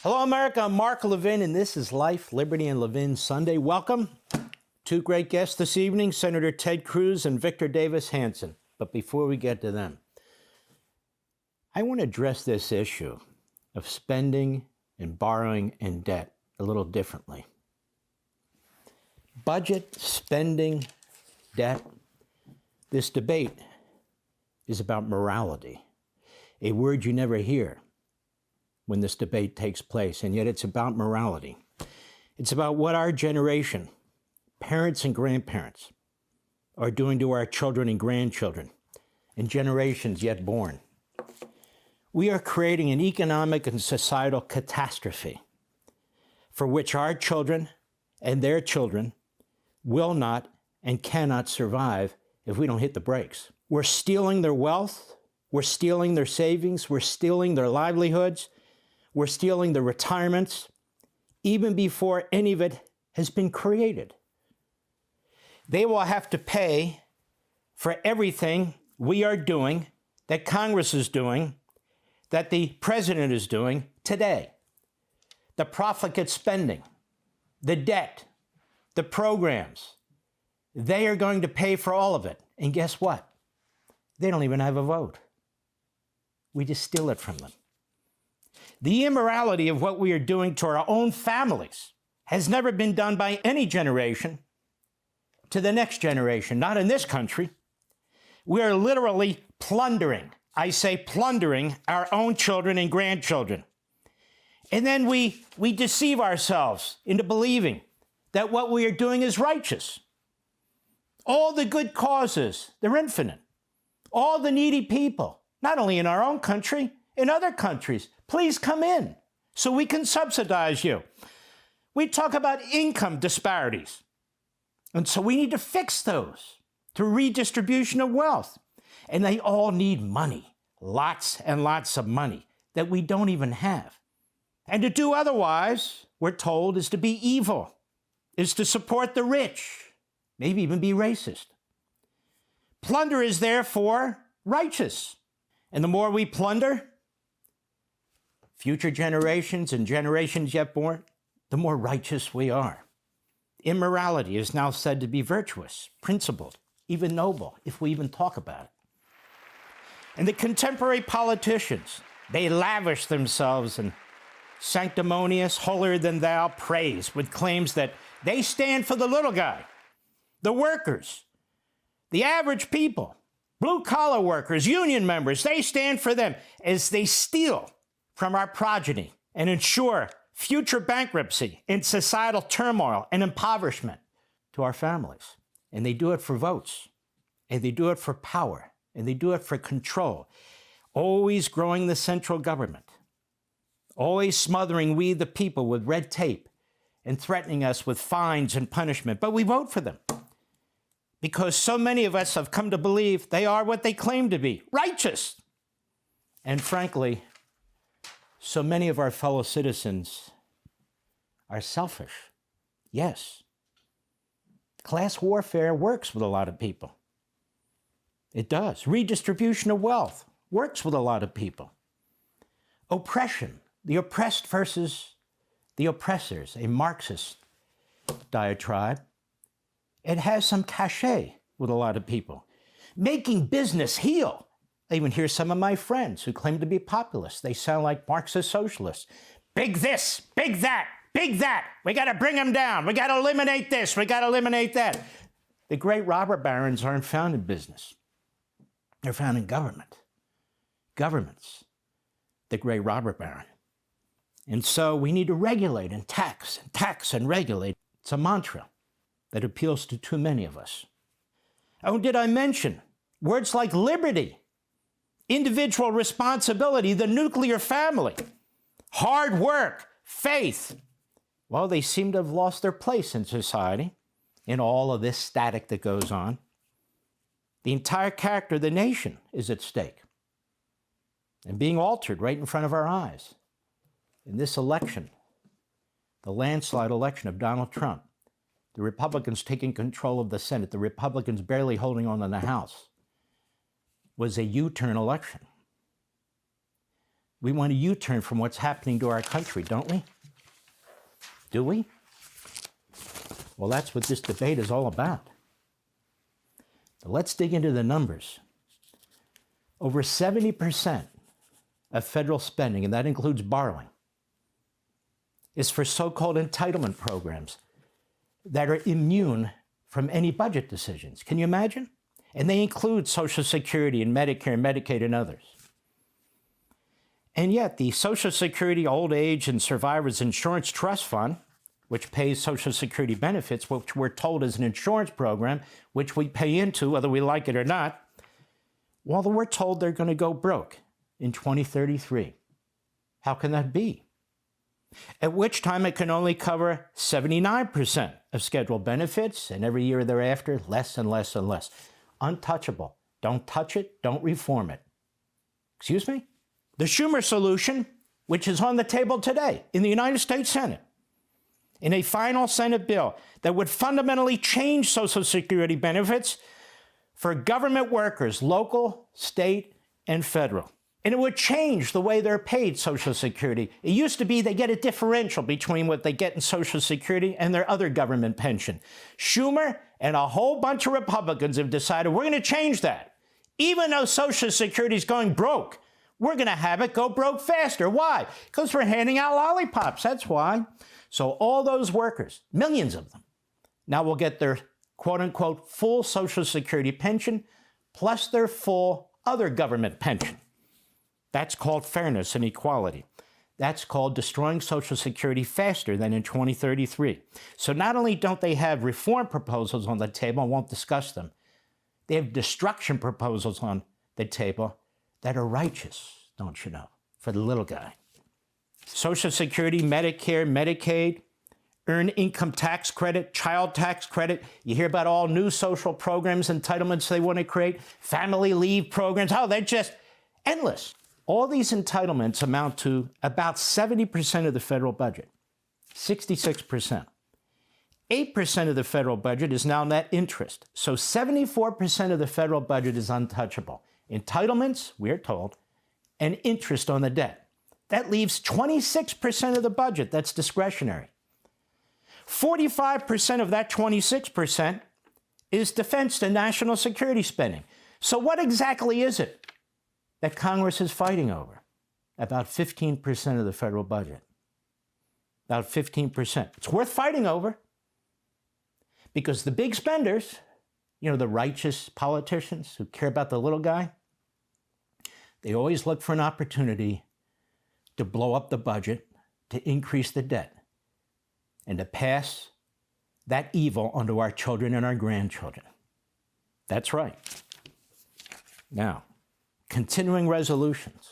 Hello, America. I'm Mark Levin, and this is Life, Liberty, and Levin Sunday. Welcome. Two great guests this evening, Senator Ted Cruz and Victor Davis Hanson. But before we get to them, I want to address this issue of spending and borrowing and debt a little differently. Budget, spending, debt. This debate is about morality, a word you never hear when this debate takes place, and yet it's about morality. It's about what our generation, parents and grandparents, are doing to our children and grandchildren, and generations yet born. We are creating an economic and societal catastrophe for which our children and their children will not and cannot survive if we don't hit the brakes. We're stealing their wealth, we're stealing their savings, we're stealing their livelihoods, we're stealing the retirements, even before any of it has been created. They will have to pay for everything we are doing, that Congress is doing, that the president is doing today. The profligate spending, the debt, the programs, they are going to pay for all of it. And guess what? They don't even have a vote. We just steal it from them. The immorality of what we are doing to our own families has never been done by any generation to the next generation, not in this country. We are literally plundering, I say plundering, our own children and grandchildren. And then we deceive ourselves into believing that what we are doing is righteous. All the good causes, they're infinite. All the needy people, not only in our own country, in other countries, please come in so we can subsidize you. We talk about income disparities. And so we need to fix those through redistribution of wealth. And they all need money, lots and lots of money that we don't even have. And to do otherwise, we're told, is to be evil, is to support the rich, maybe even be racist. Plunder is therefore righteous. And the more we plunder, future generations and generations yet born, the more righteous we are. Immorality is now said to be virtuous, principled, even noble, if we even talk about it. And the contemporary politicians, they lavish themselves in sanctimonious, holier-than-thou praise with claims that they stand for the little guy, the workers, the average people, blue-collar workers, union members. They stand for them as they steal from our progeny and ensure future bankruptcy and societal turmoil and impoverishment to our families. And they do it for votes, and they do it for power, and they do it for control, always growing the central government, always smothering we the people with red tape and threatening us with fines and punishment. But we vote for them because so many of us have come to believe they are what they claim to be, righteous. And frankly, so many of our fellow citizens are selfish. Yes. Class warfare works with a lot of people. It does. Redistribution of wealth works with a lot of people. Oppression, the oppressed versus the oppressors, a Marxist diatribe. It has some cachet with a lot of people. Making business heal. I even hear some of my friends who claim to be populists. They sound like Marxist socialists. Big this, big that, big that. We got to bring them down. We got to eliminate this. We got to eliminate that. The great robber barons aren't found in business. They're found in government. Governments, the great robber baron. And so we need to regulate and tax and regulate. It's a mantra that appeals to too many of us. Oh, did I mention words like liberty, individual responsibility, the nuclear family, hard work, faith? Well, they seem to have lost their place in society in all of this static that goes on. The entire character of the nation is at stake and being altered right in front of our eyes. In this election, the landslide election of Donald Trump, the Republicans taking control of the Senate, the Republicans barely holding on in the House, was a U-turn election. We want a U-turn from what's happening to our country, don't we? Do we? Well, that's what this debate is all about. But let's dig into the numbers. Over 70% of federal spending, and that includes borrowing, is for so-called entitlement programs that are immune from any budget decisions. Can you imagine? And they include Social Security and Medicare and Medicaid and others. And yet the Social Security Old Age and Survivors Insurance Trust Fund, which pays Social Security benefits, which we're told is an insurance program, which we pay into whether we like it or not, well, we're told they're going to go broke in 2033. How can that be? At which time it can only cover 79% of scheduled benefits, and every year thereafter, less and less and less. Untouchable. Don't touch it. Don't reform it. Excuse me? The Schumer solution, which is on the table today in the United States Senate, in a final Senate bill that would fundamentally change Social Security benefits for government workers, local, state, and federal. And it would change the way they're paid Social Security. It used to be they get a differential between what they get in Social Security and their other government pension. Schumer and a whole bunch of Republicans have decided we're going to change that. Even though Social Security is going broke, we're going to have it go broke faster. Why? Because we're handing out lollipops. That's why. So all those workers, millions of them, now will get their quote-unquote full Social Security pension plus their full other government pension. That's called fairness and equality. That's called destroying Social Security faster than in 2033. So not only don't they have reform proposals on the table, I won't discuss them, they have destruction proposals on the table that are righteous, don't you know, for the little guy. Social Security, Medicare, Medicaid, earned income tax credit, child tax credit. You hear about all new social programs, entitlements they want to create, family leave programs. Oh, they're just endless. All these entitlements amount to about 70% of the federal budget, 66%. 8% of the federal budget is now net interest. So 74% of the federal budget is untouchable. Entitlements, we're told, and interest on the debt. That leaves 26% of the budget that's discretionary. 45% of that 26% is defense and national security spending. So what exactly is it that Congress is fighting over? About 15% of the federal budget. About 15%. It's worth fighting over because the big spenders, you know, the righteous politicians who care about the little guy, they always look for an opportunity to blow up the budget, to increase the debt, and to pass that evil onto our children and our grandchildren. That's right. Now, continuing resolutions.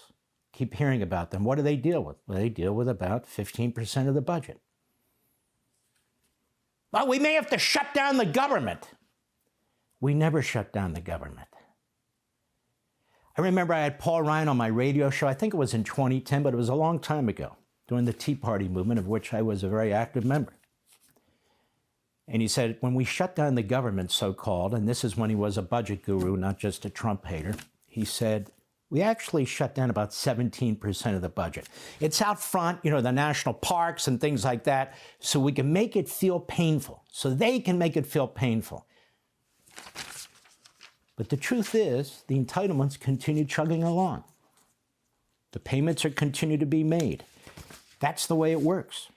Keep hearing about them. What do they deal with? Well, they deal with about 15% of the budget. Well, we may have to shut down the government. We never shut down the government. I remember I had Paul Ryan on my radio show, I think it was in 2010, but it was a long time ago, during the Tea Party movement, of which I was a very active member. And he said, when we shut down the government, so-called, and this is when he was a budget guru, not just a Trump hater, he said, we actually shut down about 17% of the budget. It's out front, you know, the national parks and things like that, so we can make it feel painful, so they can make it feel painful. But the truth is, the entitlements continue chugging along. The payments are continue to be made. That's the way it works.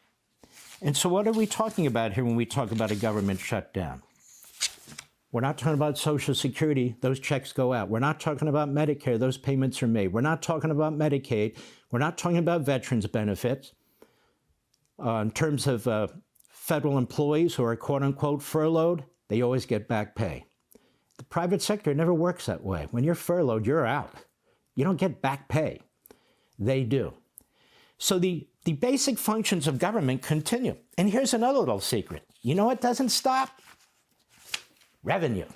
And so what are we talking about here when we talk about a government shutdown? We're not talking about Social Security. Those checks go out. We're not talking about Medicare. Those payments are made. We're not talking about Medicaid. We're not talking about veterans benefits. In terms of federal employees who are quote-unquote furloughed, they always get back pay. The private sector never works that way. When you're furloughed, you're out. You don't get back pay. They do. So the basic functions of government continue. And here's another little secret. You know what doesn't stop? Revenue.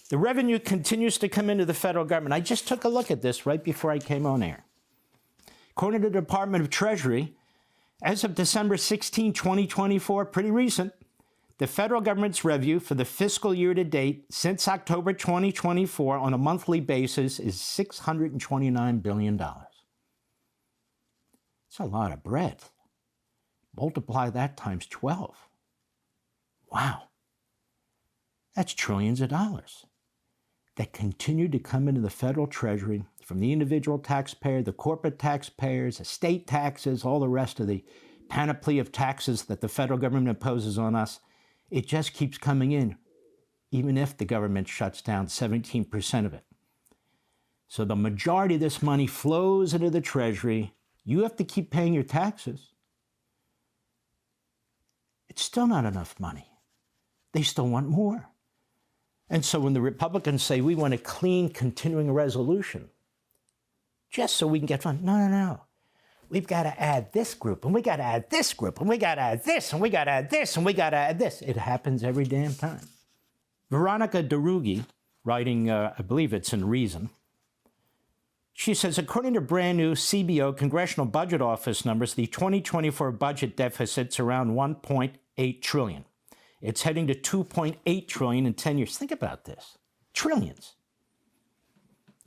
The revenue continues to come into the federal government. I just took a look at this right before I came on air. According to the Department of Treasury, as of December 16, 2024, pretty recent, the federal government's revenue for the fiscal year to date since October 2024 on a monthly basis is $629 billion. It's a lot of bread. Multiply that times 12. Wow. That's trillions of dollars that continue to come into the federal treasury from the individual taxpayer, the corporate taxpayers, the state taxes, all the rest of the panoply of taxes that the federal government imposes on us. It just keeps coming in, even if the government shuts down 17% of it. So the majority of this money flows into the treasury. You have to keep paying your taxes. It's still not enough money. They still want more. And so when the Republicans say we want a clean continuing resolution, just so we can get fun, no. We've got to add this group, and we got to add this group, and we got to add this, and we got to add this, and we got to add this. It happens every damn time. Veronica DeRuggi, writing, I believe it's in Reason, she says, according to brand new CBO Congressional Budget Office numbers, the 2024 budget deficit's around $1.8 trillion. It's heading to $2.8 trillion in 10 years. Think about this. Trillions.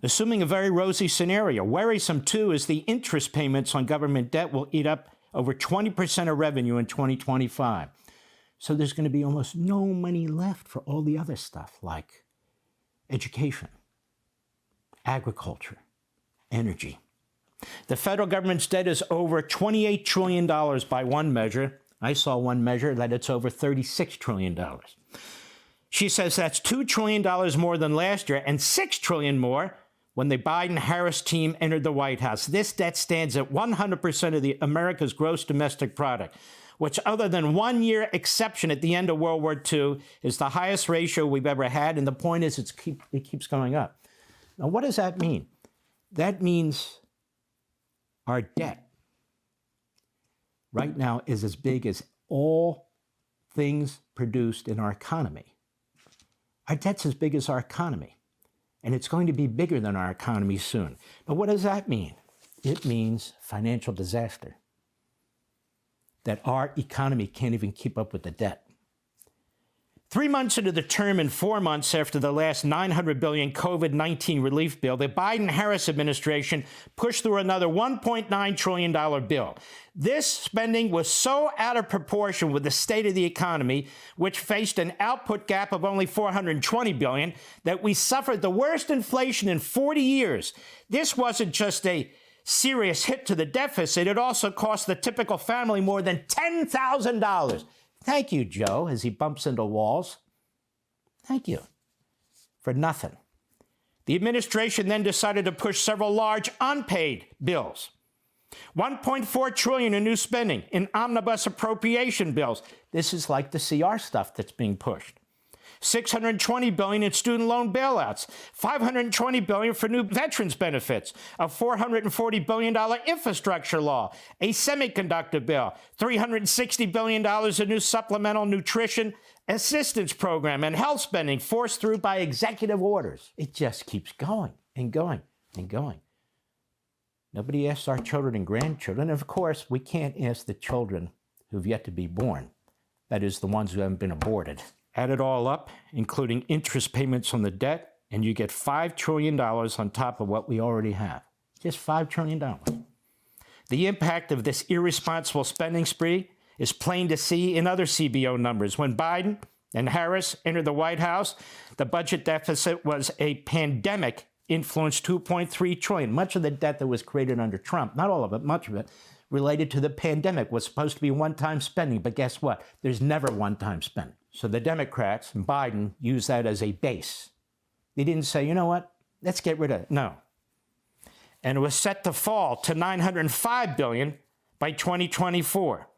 Assuming a very rosy scenario, worrisome too is the interest payments on government debt will eat up over 20% of revenue in 2025. So there's going to be almost no money left for all the other stuff like education, agriculture, energy. The federal government's debt is over $28 trillion by one measure. I saw one measure that it's over $36 trillion. She says that's $2 trillion more than last year and $6 trillion more when the Biden-Harris team entered the White House. This debt stands at 100% of America's gross domestic product, which, other than 1 year exception at the end of World War II, is the highest ratio we've ever had. And the point is it keeps going up. Now, what does that mean? That means our debt right now is as big as all things produced in our economy. Our debt's as big as our economy, and it's going to be bigger than our economy soon. But what does that mean? It means financial disaster, that our economy can't even keep up with the debt. 3 months into the term and 4 months after the last $900 billion COVID-19 relief bill, the Biden-Harris administration pushed through another $1.9 trillion bill. This spending was so out of proportion with the state of the economy, which faced an output gap of only $420 billion, that we suffered the worst inflation in 40 years. This wasn't just a serious hit to the deficit. It also cost the typical family more than $10,000. Thank you, Joe, as he bumps into walls. Thank you. For nothing. The administration then decided to push several large unpaid bills. $1.4 trillion in new spending in omnibus appropriation bills. This is like the CR stuff that's being pushed. $620 billion in student loan bailouts, $520 billion for new veterans benefits, a $440 billion infrastructure law, a semiconductor bill, $360 billion in new supplemental nutrition assistance program, and health spending forced through by executive orders. It just keeps going and going and going. Nobody asks our children and grandchildren. And of course, we can't ask the children who've yet to be born. That is, the ones who haven't been aborted. Add it all up, including interest payments on the debt, and you get $5 trillion on top of what we already have. Just $5 trillion. The impact of this irresponsible spending spree is plain to see in other CBO numbers. When Biden and Harris entered the White House, the budget deficit was a pandemic-influenced $2.3 trillion. Much of the debt that was created under Trump, not all of it, much of it, related to the pandemic, was supposed to be one-time spending. But guess what? There's never one-time spending. So the Democrats and Biden used that as a base. They didn't say, you know what, let's get rid of it. No. And it was set to fall to $905 billion by 2024.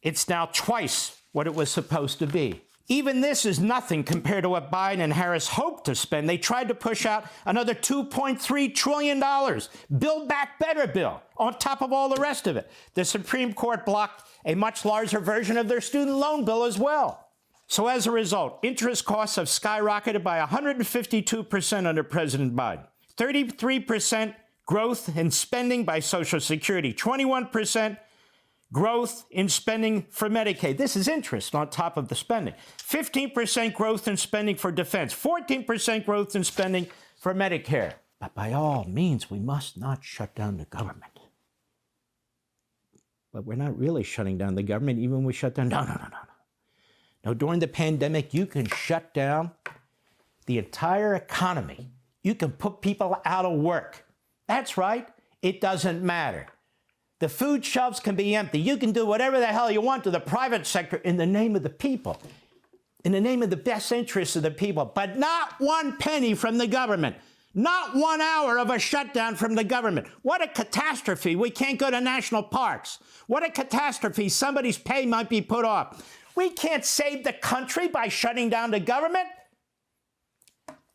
It's now twice what it was supposed to be. Even this is nothing compared to what Biden and Harris hoped to spend. They tried to push out another $2.3 trillion. Build Back Better bill, on top of all the rest of it. The Supreme Court blocked a much larger version of their student loan bill as well. So as a result, interest costs have skyrocketed by 152% under President Biden. 33% growth in spending by Social Security. 21% growth in spending for Medicaid. This is interest on top of the spending. 15% growth in spending for defense. 14% growth in spending for Medicare. But by all means, we must not shut down the government. But we're not really shutting down the government, even when we shut down. No. No, during the pandemic, you can shut down the entire economy. You can put people out of work. That's right. It doesn't matter. The food shelves can be empty. You can do whatever the hell you want to the private sector in the name of the people, in the name of the best interests of the people, but not one penny from the government. Not 1 hour of a shutdown from the government. What a catastrophe. We can't go to national parks. What a catastrophe. Somebody's pay might be put off. We can't save the country by shutting down the government.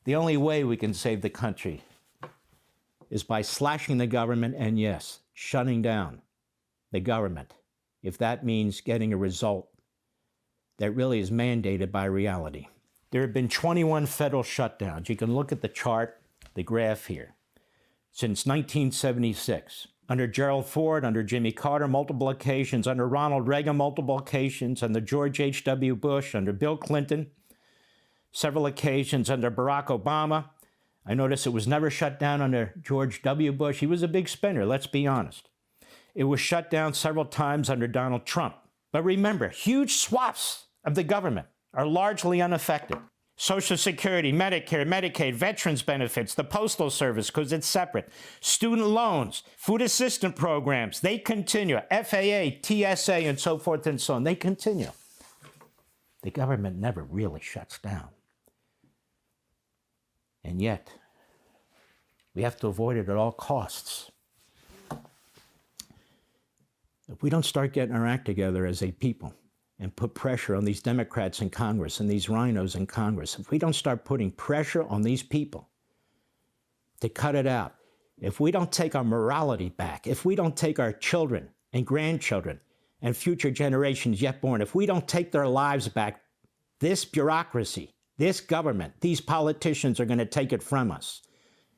The only way we can save the country is by slashing the government and, yes, shutting down the government, if that means getting a result that really is mandated by reality. There have been 21 federal shutdowns. You can look at the chart, the graph here. Since 1976, under Gerald Ford, under Jimmy Carter, multiple occasions, under Ronald Reagan, multiple occasions, under George H.W. Bush, under Bill Clinton, several occasions, under Barack Obama. I notice it was never shut down under George W. Bush. He was a big spender, let's be honest. It was shut down several times under Donald Trump. But remember, huge swaths of the government are largely unaffected. Social Security, Medicare, Medicaid, veterans benefits, the Postal Service, because it's separate, student loans, food assistance programs, they continue. FAA, TSA, and so forth and so on, they continue. The government never really shuts down. And yet, we have to avoid it at all costs. If we don't start getting our act together as a people and put pressure on these Democrats in Congress and these rhinos in Congress, if we don't start putting pressure on these people to cut it out, if we don't take our morality back, if we don't take our children and grandchildren and future generations yet born, if we don't take their lives back, this bureaucracy, this government, these politicians are going to take it from us.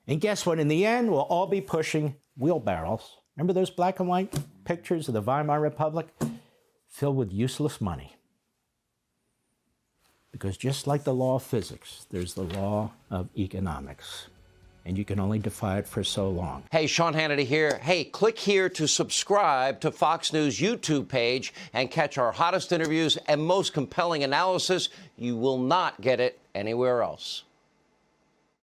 And guess what? In the end, we'll all be pushing wheelbarrows. Remember those black and white pictures of the Weimar Republic? Filled with useless money. Because just like the law of physics, there's the law of economics. And you can only defy it for so long. Hey, Sean Hannity here. Hey, click here to subscribe to Fox News YouTube page and catch our hottest interviews and most compelling analysis. You will not get it anywhere else.